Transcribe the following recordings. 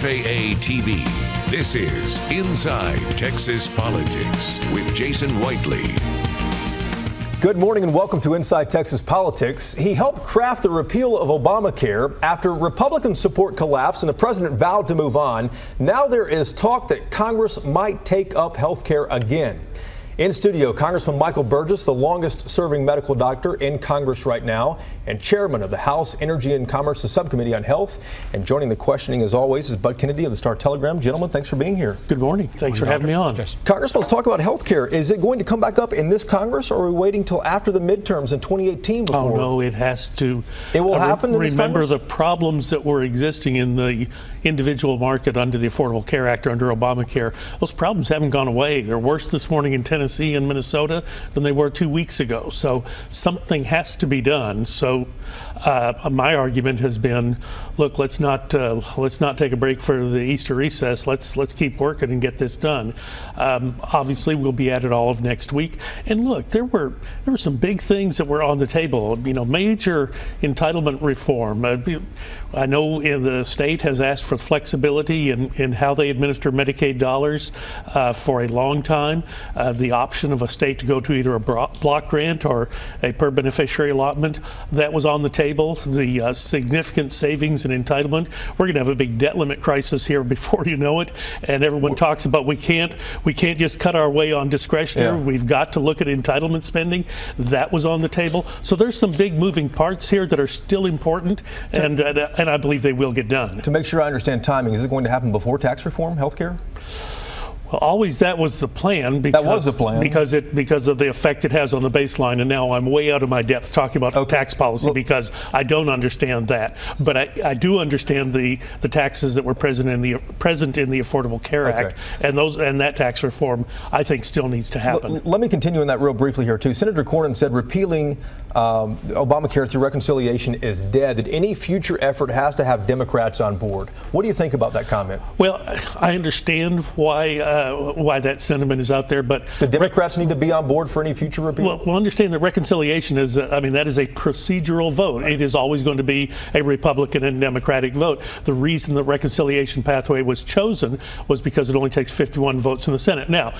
FAA TV. This is Inside Texas Politics with Jason Whiteley. Good morning and welcome to Inside Texas Politics. He helped craft the repeal of Obamacare after Republican support collapsed and the president vowed to move on. Now there is talk that Congress might take up health care again. In studio, Congressman Michael Burgess, the longest serving medical doctor in Congress right now and chairman of the House Energy and Commerce Subcommittee on Health. And joining the questioning as always is Bud Kennedy of the Star-Telegram. Gentlemen, thanks for being here. Good morning. Thanks for having me on. Congressman, let's talk about health care. Is it going to come back up in this Congress, or are we waiting till after the midterms in 2018 before? Oh, no, it has to. It will happen in this Remember Congress? the problems that were existing in the individual market under the Affordable Care Act, under Obamacare. Those problems haven't gone away. They're worse this morning in Tennessee and Minnesota than they were 2 weeks ago. So something has to be done. So my argument has been, look, let's not take a break for the Easter recess. Let's keep working and get this done. Obviously, we'll be at it all of next week. And look, there were some big things that were on the table. You know, major entitlement reform. I know the state has asked for flexibility in how they administer Medicaid dollars for a long time. The option of a state to go to either a block grant or a per beneficiary allotment, that was on the table. The significant savings and entitlement. We're going to have a big debt limit crisis here before you know it. And everyone talks about we can't just cut our way on discretionary. Yeah. We've got to look at entitlement spending. That was on the table. So there's some big moving parts here that are still important, and I believe they will get done. To make sure I understand timing, is it going to happen before tax reform, health care? Well, always that was the plan. That was the plan. Because of the effect it has on the baseline. And now I'm way out of my depth talking about tax policy because I don't understand that. But I do understand the taxes that were present in the Affordable Care Act, and that tax reform I think still needs to happen. Let me continue on that real briefly here too. Senator Cornyn said repealing Obamacare through reconciliation is dead, that any future effort has to have Democrats on board. What do you think about that comment? Well, I understand why that sentiment is out there, but the Democrats need to be on board for any future repeal? Well, understand that reconciliation is, that is a procedural vote. It is always going to be a Republican and Democratic vote. The reason the reconciliation pathway was chosen was because it only takes 51 votes in the Senate. Now,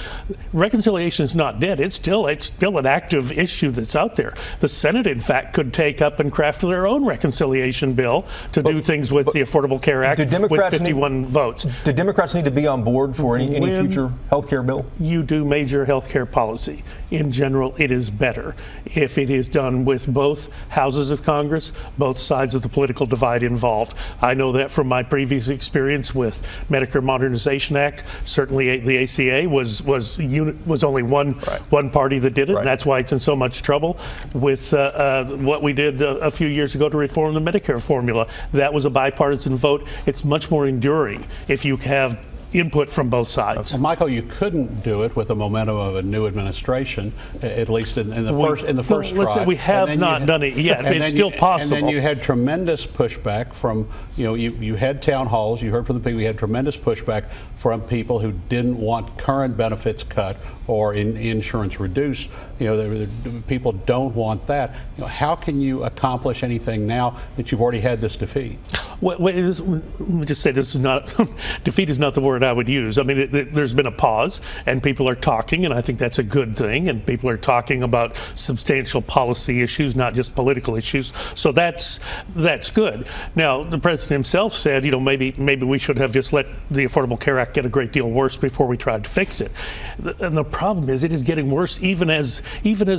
reconciliation is not dead. It's still an active issue that's out there. The Senate, in fact, could take up and craft their own reconciliation bill to do things with the Affordable Care Act with 51 votes. Do Democrats need to be on board for any future health care bill? You do major health care policy. In general, it is better if it is done with both houses of Congress, both sides of the political divide involved. I know that from my previous experience with Medicare Modernization Act. Certainly the ACA was only one party that did it, and that's why it's in so much trouble. With what we did a few years ago to reform the Medicare formula, that was a bipartisan vote. It's much more enduring if you have input from both sides. Well, Michael, you couldn't do it with the momentum of a new administration, at least in the first try. Let's say we have not done it yet. It's still possible. And then you had tremendous pushback from, you had town halls, you heard from the people, you had tremendous pushback from people who didn't want current benefits cut or insurance reduced. People don't want that. How can you accomplish anything now that you've already had this defeat? Let me just say, this is not defeat is not the word I would use. I mean, there's been a pause, and people are talking, and I think that's a good thing. And people are talking about substantial policy issues, not just political issues. So that's good. Now, the president himself said, maybe we should have just let the Affordable Care Act get a great deal worse before we tried to fix it. And the problem is, it is getting worse even as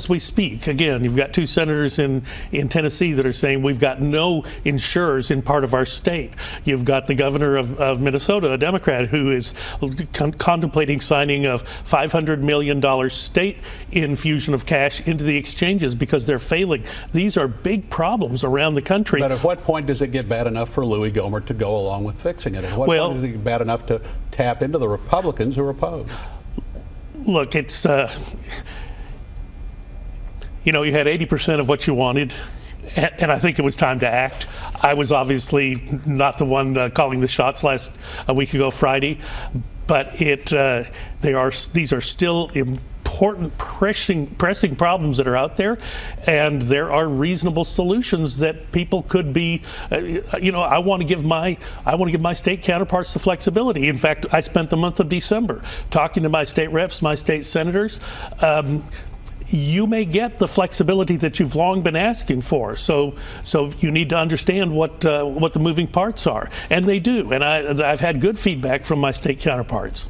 we speak. Again, you've got two senators in Tennessee that are saying we've got no insurers in part of our state. You've got the governor of Minnesota, a Democrat, who is contemplating signing a $500 million state infusion of cash into the exchanges because they're failing. These are big problems around the country. But at what point does it get bad enough for Louis Gohmert to go along with fixing it? At what point does it get bad enough to tap into the Republicans who are opposed? Look, it's you had 80% of what you wanted, and I think it was time to act. I was obviously not the one calling the shots a week ago Friday, but these are still important important pressing problems that are out there, and there are reasonable solutions that people could be. I want to give my state counterparts the flexibility. In fact, I spent the month of December talking to my state reps, my state senators. You may get the flexibility that you've long been asking for. So you need to understand what the moving parts are, and they do. And I've had good feedback from my state counterparts.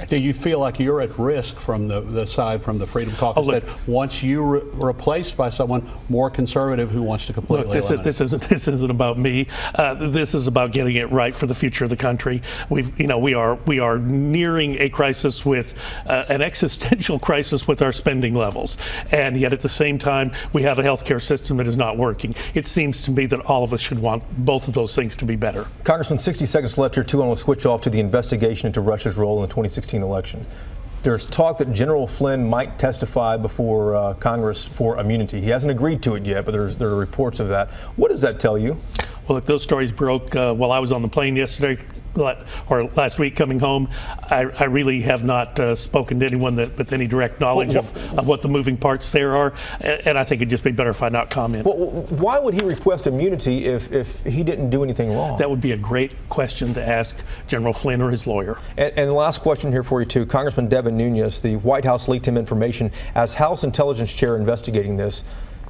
Do you feel like you're at risk from the side from the Freedom Caucus that once you replaced by someone more conservative who wants to completely eliminate? This isn't about me. This is about getting it right for the future of the country. We are nearing a crisis with an existential crisis with our spending levels, and yet at the same time we have a healthcare system that is not working. It seems to me that all of us should want both of those things to be better. Congressman, 60 seconds left here too. I want to switch off to the investigation into Russia's role in the 2016 election. There's talk that General Flynn might testify before Congress for immunity. He hasn't agreed to it yet, but there are reports of that. What does that tell you? Well, look, those stories broke while I was on the plane yesterday or last week coming home. I really have not spoken to anyone with any direct knowledge of what the moving parts there are, and I think it'd just be better if I not comment. Well, why would he request immunity if he didn't do anything wrong? That would be a great question to ask General Flynn or his lawyer. And the last question here for you too. Congressman Devin Nunes, the White House leaked him information as House Intelligence Chair investigating this.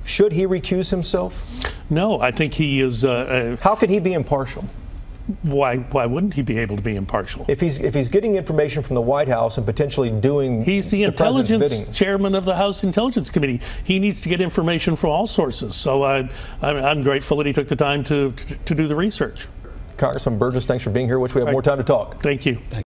Should he recuse himself? No, I think he is. How could he be impartial? Why wouldn't he be able to be impartial? If he's getting information from the White House and potentially doing he's the intelligence chairman of the House Intelligence Committee. He needs to get information from all sources. So I'm grateful that he took the time to do the research. Congressman Burgess, thanks for being here. Wish we have more time to talk. Thank you.